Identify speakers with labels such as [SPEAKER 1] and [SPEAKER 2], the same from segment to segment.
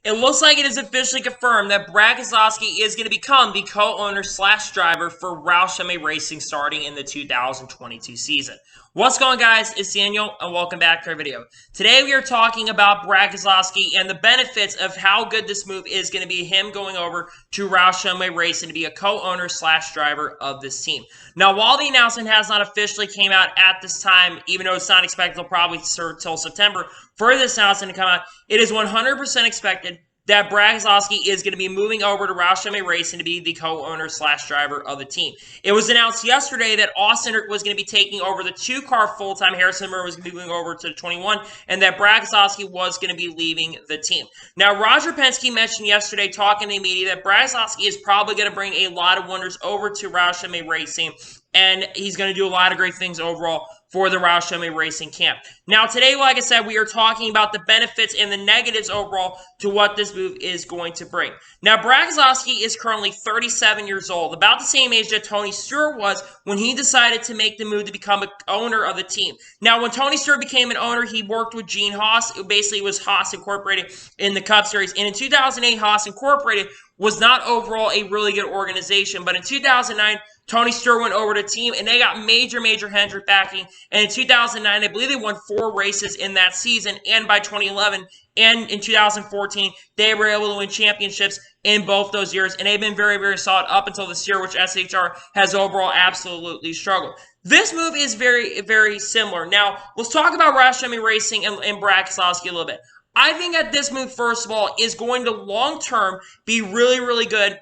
[SPEAKER 1] It looks like it is officially confirmed that Brad Keselowski is going to become the co-owner / driver for Roush Fenway Racing starting in the 2022 season. What's going on, guys? It's Daniel, and welcome back to our video. Today we are talking about Brad Keselowski and the benefits of how good this move is going to be, him going over to Roush Fenway Racing to be a co-owner / driver of this team. Now, while the announcement has not officially came out at this time, even though it's not expected to probably until September for this announcement to come out, it is 100% expected that Brad Keselowski is going to be moving over to Roush Fenway Racing to be the co-owner / driver of the team. It was announced yesterday that Austin was going to be taking over the 2-car full-time. Harrison Murray was going to be moving over to the 21, and that Brad Keselowski was going to be leaving the team. Now, Roger Penske mentioned yesterday, talking to the media, that Brad Keselowski is probably going to bring a lot of wonders over to Roush Fenway Racing, and he's going to do a lot of great things overall for the Roush Fenway Racing camp. Now, today, like I said, we are talking about the benefits and the negatives overall to what this move is going to bring. Now, Brad Keselowski is currently 37 years old, about the same age that Tony Stewart was when he decided to make the move to become an owner of the team. Now, when Tony Stewart became an owner, he worked with Gene Haas. It basically was Haas Incorporated in the Cup Series. And in 2008, Haas Incorporated was not overall a really good organization. But in 2009, Tony Stewart went over to the team, and they got major Hendrick backing. And in 2009, I believe they won 4 races in that season. And by 2011 and in 2014, they were able to win championships in both those years. And they've been very solid up until this year, which SHR has overall absolutely struggled. This move is very similar. Now, let's talk about Roush Fenway Racing and Brad Keselowski a little bit. I think that this move, first of all, is going to long-term be really good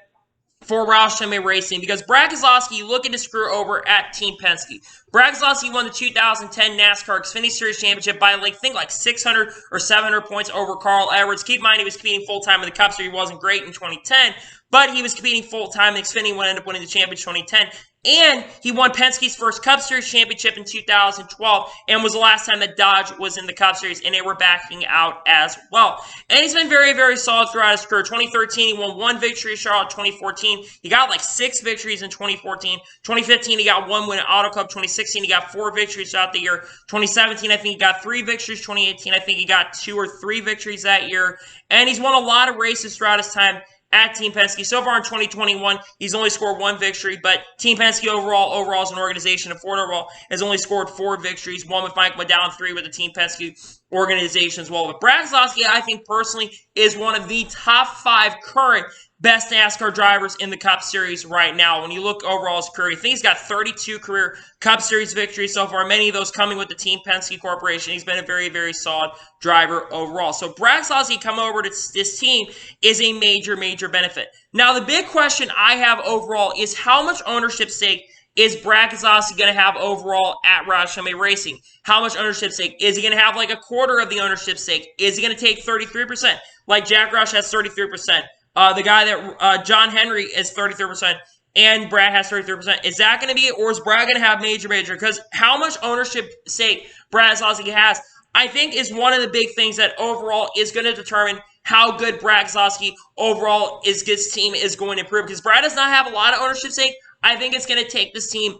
[SPEAKER 1] for Roush Fenway Racing, because Brad Keselowski looking to screw over at Team Penske. Brad Keselowski won the 2010 NASCAR Xfinity Series Championship by, I think, 600 or 700 points over Carl Edwards. Keep in mind, he was competing full-time in the Cup, so he wasn't great in 2010, but he was competing full-time in Xfinity when he ended up winning the championship in 2010. And he won Penske's first Cup Series championship in 2012, and was the last time that Dodge was in the Cup Series, and they were backing out as well. And he's been very solid throughout his career. 2013, he won 1 victory at Charlotte. 2014, he got 6 victories in 2014. 2015, he got 1 win at Auto Club. 2016, he got 4 victories throughout the year. 2017, I think he got 3 victories. 2018, I think he got 2 or 3 victories that year. And he's won a lot of races throughout his time at Team Penske. So far in 2021, he's only scored 1 victory, but Team Penske overall as an organization, and Ford overall, has only scored 4 victories, 1 with Mike Maddow, 3 with the Team Penske organization as well. But Brad Keselowski, I think personally, is one of the top 5 current best NASCAR drivers in the Cup Series right now. When you look overall his career, I think he's got 32 career Cup Series victories so far, many of those coming with the Team Penske Corporation. He's been a very solid driver overall. So Brad Keselowski coming over to this team is a major benefit. Now, the big question I have overall is how much ownership stake is Brad Keselowski going to have overall at Roush Fenway Racing? How much ownership stake? Is he going to have a quarter of the ownership stake? Is he going to take 33%? Like Jack Roush has 33%. The guy that John Henry is 33%, and Brad has 33%. Is that going to be it, or is Brad going to have major? Because how much ownership stake Brad Keselowski has, I think, is one of the big things that overall is going to determine how good Brad Keselowski overall this team is going to improve. Because Brad does not have a lot of ownership stake, I think it's going to take this team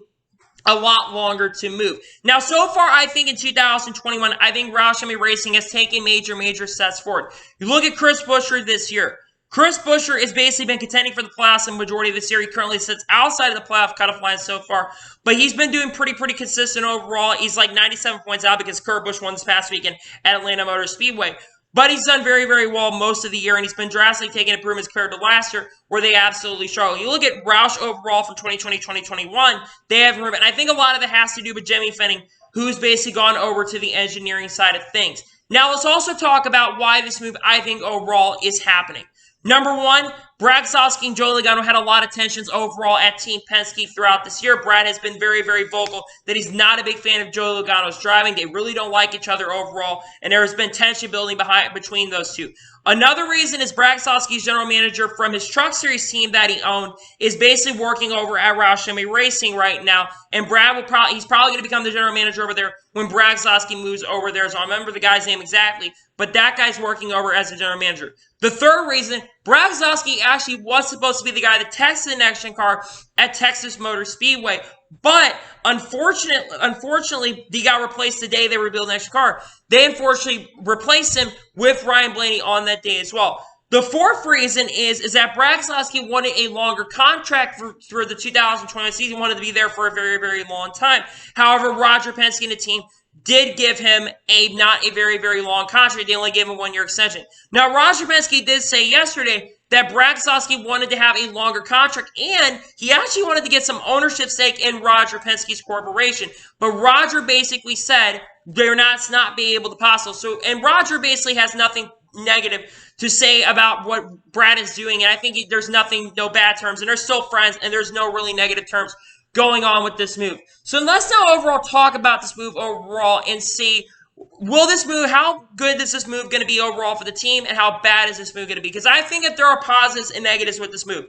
[SPEAKER 1] a lot longer to move. Now, so far, I think in 2021, I think Roush Fenway Racing has taken major steps forward. You look at Chris Buescher this year. Chris Buescher has basically been contending for the playoffs in the majority of this year. He currently sits outside of the playoff cutoff line so far, but he's been doing pretty consistent overall. He's 97 points out because Kurt Busch won this past weekend at Atlanta Motor Speedway. But he's done very well most of the year, and he's been drastically taking improvements compared to last year, where they absolutely struggled. You look at Roush overall from 2020-2021, they have improvement. And I think a lot of it has to do with Jimmy Fenning, who's basically gone over to the engineering side of things. Now, let's also talk about why this move, I think, overall is happening. Number 1, Brad Keselowski and Joey Logano had a lot of tensions overall at Team Penske throughout this year. Brad has been very vocal that he's not a big fan of Joey Logano's driving. They really don't like each other overall, and there has been tension building between those two. Another reason is Brad Keselowski's general manager from his Truck Series team that he owned is basically working over at Roush Fenway Racing right now, and he's probably going to become the general manager over there when Brad Keselowski moves over there. So I remember the guy's name exactly, but that guy's working over as the general manager. The third reason, Brad Keselowski actually was supposed to be the guy that tested the next-gen car at Texas Motor Speedway, but unfortunately, he got replaced the day they were building the next car. They unfortunately replaced him with Ryan Blaney on that day as well. The fourth reason is that Brad Keselowski wanted a longer contract for the 2020 season. He wanted to be there for a very, very long time. However, Roger Penske and the team did give him not a very, very long contract. They only gave him a 1-year extension. Now, Roger Penske did say yesterday that Brad Keselowski wanted to have a longer contract, and he actually wanted to get some ownership stake in Roger Penske's corporation. But Roger basically said they're not be able to possible. So, and Roger basically has nothing negative to say about what Brad is doing, and I think there's no bad terms, and they're still friends, and there's no really negative terms going on with this move. So let's now overall talk about this move overall and see, how good is this move going to be overall for the team, and how bad is this move going to be? Because I think that there are positives and negatives with this move.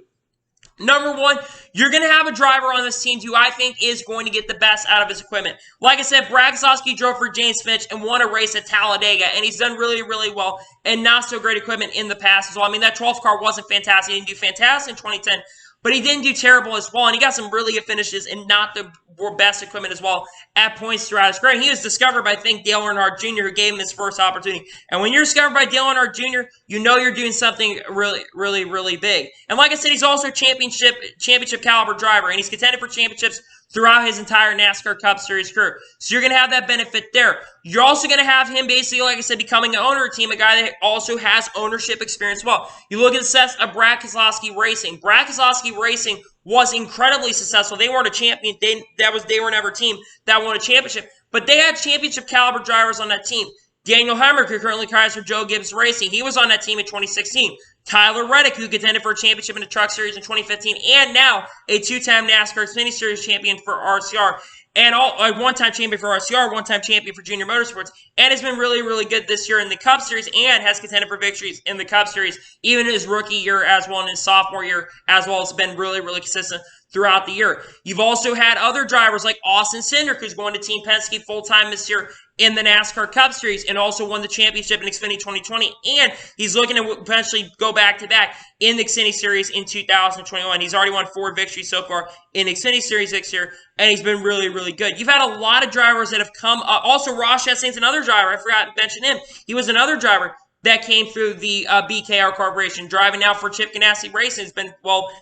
[SPEAKER 1] Number one, you're going to have a driver on this team who I think is going to get the best out of his equipment. Like I said, Brad Keselowski drove for James Finch and won a race at Talladega, and he's done really, really well and not so great equipment in the past as well. I mean, that 12th car wasn't fantastic. He didn't do fantastic in 2010, but he didn't do terrible as well, and he got some really good finishes and not the best equipment as well at points throughout his career. And he was discovered by, I think, Dale Earnhardt Jr., who gave him his first opportunity. And when you're discovered by Dale Earnhardt Jr., you know you're doing something really, really, really big. And like I said, he's also a championship caliber driver, and he's contended for championships throughout his entire NASCAR Cup Series career. So you're going to have that benefit there. You're also going to have him basically, like I said, becoming an owner of a team, a guy that also has ownership experience as well. You look at the success of Brad Keselowski Racing. Brad Keselowski Racing was incredibly successful. They weren't a champion. They were never a team that won a championship. But they had championship caliber drivers on that team. Daniel Hemrick, who currently drives for Joe Gibbs Racing, he was on that team in 2016. Tyler Reddick, who contended for a championship in the Truck Series in 2015, and now a two-time NASCAR Xfinity Series champion for RCR, and a one-time champion for RCR, one-time champion for Junior Motorsports, and has been really, really good this year in the Cup Series, and has contended for victories in the Cup Series, even in his rookie year as well, and his sophomore year as well. It's been really, really consistent throughout the year. You've also had other drivers like Austin Cindric, who's going to Team Penske full-time this year in the NASCAR Cup Series, and also won the championship in Xfinity 2020, and he's looking to potentially go back-to-back in the Xfinity Series in 2021. He's already won 4 victories so far in the Xfinity Series this year, and he's been really, really good. You've had a lot of drivers that have come up. Also, Roush Fenway's another driver. I forgot to mention him. He was another driver that came through the BKR Corporation, driving now for Chip Ganassi Racing. He's been,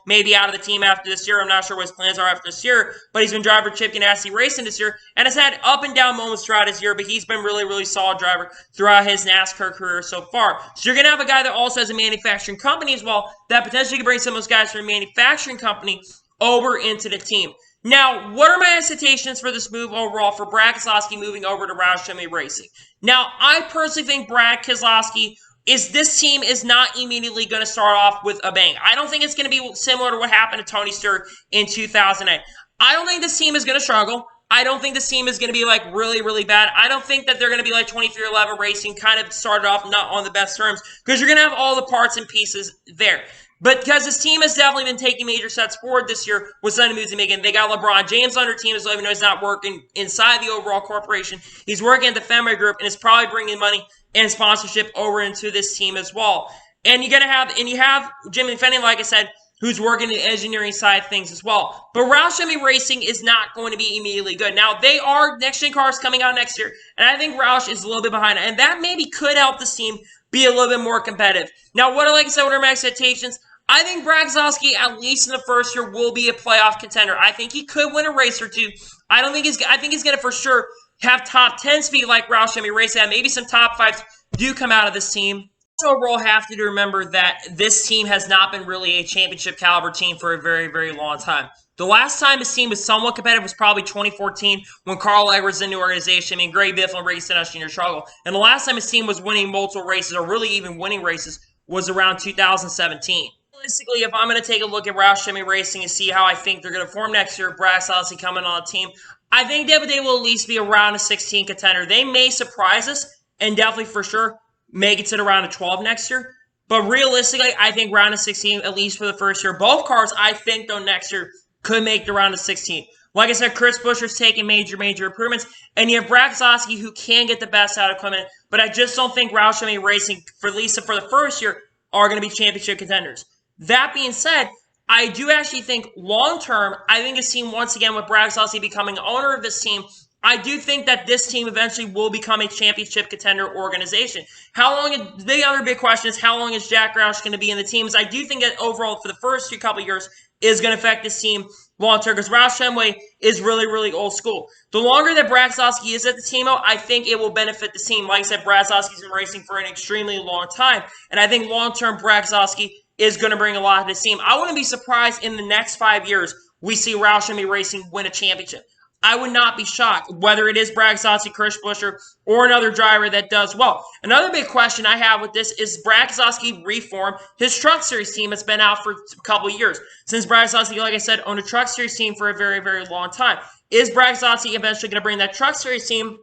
[SPEAKER 1] maybe out of the team after this year. I'm not sure what his plans are after this year, but he's been driving for Chip Ganassi Racing this year, and has had up and down moments throughout his year, but he's been really, really solid driver throughout his NASCAR career so far. So you're going to have a guy that also has a manufacturing company as well, that potentially can bring some of those guys from a manufacturing company over into the team. Now, what are my expectations for this move overall for Brad Keselowski moving over to Roush Fenway Racing? Now, I personally think Brad Keselowski this team is not immediately going to start off with a bang. I don't think it's going to be similar to what happened to Tony Stewart in 2008. I don't think this team is going to struggle. I don't think this team is going to be really, really bad. I don't think that they're going to be like 23-11 Racing, kind of started off not on the best terms, because you're going to have all the parts and pieces there. But because this team has definitely been taking major steps forward this year with some moves they're making. They got LeBron James on their team as well, even though he's not working inside the overall corporation. He's working at the Fenway Group and is probably bringing money and sponsorship over into this team as well. And you have Jimmy Fenning, like I said, who's working the engineering side of things as well. But Roush Fenway Racing is not going to be immediately good. Now, they are next-gen cars coming out next year, and I think Roush is a little bit behind, and that maybe could help this team be a little bit more competitive. Now, what are my expectations? I think Brad Keselowski, at least in the first year, will be a playoff contender. I think he could win a race or two. I think he's going to for sure have top 10 speed like Roush Fenway Racing, and maybe some top 5s do come out of this team. Overall, have to remember that this team has not been really a championship caliber team for a very, very long time. The last time this team was somewhat competitive was probably 2014 when Carl Edwards was in the organization. I mean, Greg Biffle and Ricky Stenhouse Jr. struggled. And the last time his team was winning multiple races, or really even winning races, was around 2017. Realistically, if I'm going to take a look at Roush Fenway Racing and see how I think they're going to perform next year, Brad Keselowski coming on the team, I think that they will at least be around a 16 contender. They may surprise us and definitely for sure make it to the round of 12 next year. But realistically, I think round of 16, at least for the first year. Both cars, I think, though, next year could make the round of 16. Like I said, Chris Buescher's taking major improvements. And you have Brad Keselowski, who can get the best out of equipment. But I just don't think Roush Fenway Racing, for at least for the first year, are going to be championship contenders. That being said, I do actually think long-term, I think this team, once again, with Brad Keselowski becoming owner of this team, I do think that this team eventually will become a championship contender organization. The other big question is how long is Jack Roush going to be in the teams? I do think that overall for the first couple of years is going to affect this team long term because Roush Fenway is really, really old school. The longer that Brad Keselowski is at the team, I think it will benefit the team. Like I said, Brad Keselowski's been racing for an extremely long time, and I think long term Brad Keselowski is going to bring a lot to this team. I wouldn't be surprised in the next 5 years we see Roush Fenway Racing win a championship. I would not be shocked, whether it is Brad Keselowski, Chris Buescher, or another driver that does well. Another big question I have with this is Brad Keselowski reform his Truck Series team that's been out for a couple of years. Since Brad Keselowski, like I said, owned a Truck Series team for a very, very long time. Is Brad Keselowski eventually going to bring that Truck Series team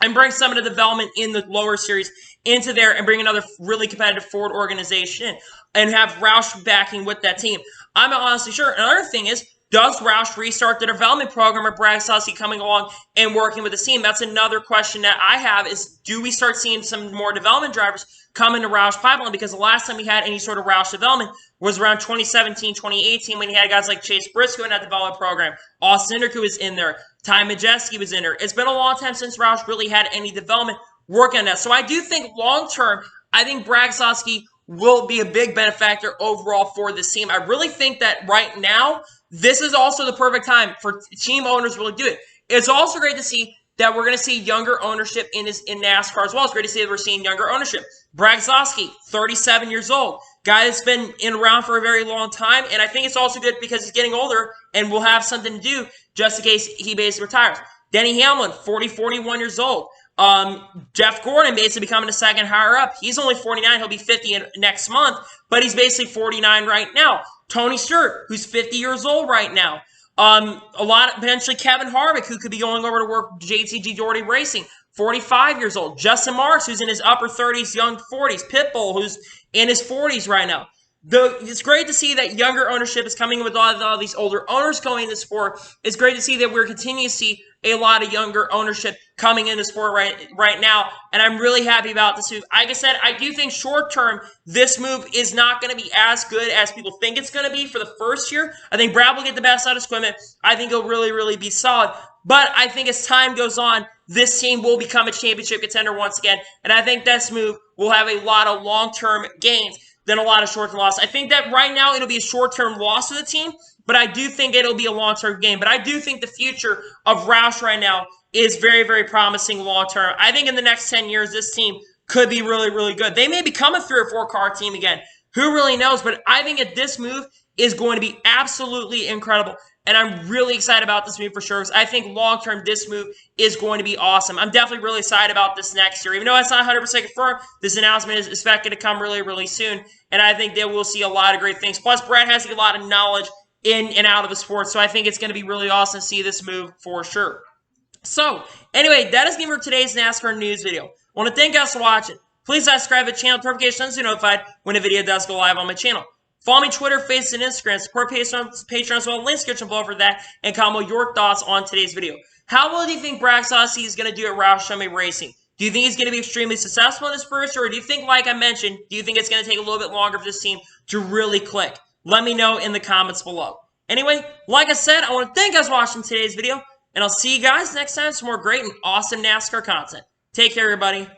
[SPEAKER 1] and bring some of the development in the lower series into there and bring another really competitive Ford organization in and have Roush backing with that team? I'm not honestly sure. Another thing is, does Roush restart the development program or Brad Keselowski coming along and working with the team? That's another question that I have is, do we start seeing some more development drivers come into Roush pipeline? Because the last time we had any sort of Roush development was around 2017, 2018 when he had guys like Chase Briscoe in that development program. Austin Cindric was in there. Ty Majeski was in there. It's been a long time since Roush really had any development work on that. So I do think long term, I think Brad Keselowski will be a big benefactor overall for this team. I really think that right now, this is also the perfect time for team owners to really do it. It's also great to see that we're going to see younger ownership in NASCAR as well. It's great to see that we're seeing younger ownership. Brad Keselowski, 37 years old. Guy that's been around for a very long time. And I think it's also good because he's getting older and will have something to do just in case he basically retires. Denny Hamlin, 41 years old. Jeff Gordon basically becoming a second higher up. He's only 49. He'll be 50 next month, but he's basically 49 right now. Tony Stewart, who's 50 years old right now. Potentially Kevin Harvick, who could be going over to work JTG Doherty Racing, 45 years old. Justin Marks, who's in his upper 30s, young 40s. Pitbull, who's in his 40s right now. It's great to see that younger ownership is coming in with all these older owners going into sport. It's great to see that we're continuing to see a lot of younger ownership coming into sport right now, and I'm really happy about this move. Like I said, I do think short term, this move is not going to be as good as people think it's going to be for the first year. I think Brad will get the best out of his equipment. I think he'll really, really be solid. But I think as time goes on, this team will become a championship contender once again, and I think this move will have a lot of long-term gains than a lot of short-term loss. I think that right now it'll be a short-term loss to the team, but I do think it'll be a long-term gain. But I do think the future of Roush right now is very, very promising long-term. I think in the next 10 years, this team could be really, really good. They may become a 3 or 4 car team again. Who really knows? But I think that this move is going to be absolutely incredible. And I'm really excited about this move for sure, because I think long-term this move is going to be awesome. I'm definitely really excited about this next year. Even though it's not 100% confirmed, this announcement is expected to come really, really soon. And I think that we'll see a lot of great things. Plus, Brad has a lot of knowledge in and out of the sport, so I think it's going to be really awesome to see this move for sure. So, anyway, that is it for today's NASCAR news video. I want to thank you guys for watching. Please subscribe to the channel, notifications to be notified when a video does go live on my channel. Follow me on Twitter, Facebook, and Instagram. Support Patreon as well. Links description below for that. And comment your thoughts on today's video. How well do you think Brad Keselowski is going to do at Roush Fenway Racing? Do you think he's going to be extremely successful in his first year? Or do you think, like I mentioned, do you think it's going to take a little bit longer for this team to really click? Let me know in the comments below. Anyway, like I said, I want to thank you guys for watching today's video. And I'll see you guys next time for some more great and awesome NASCAR content. Take care, everybody.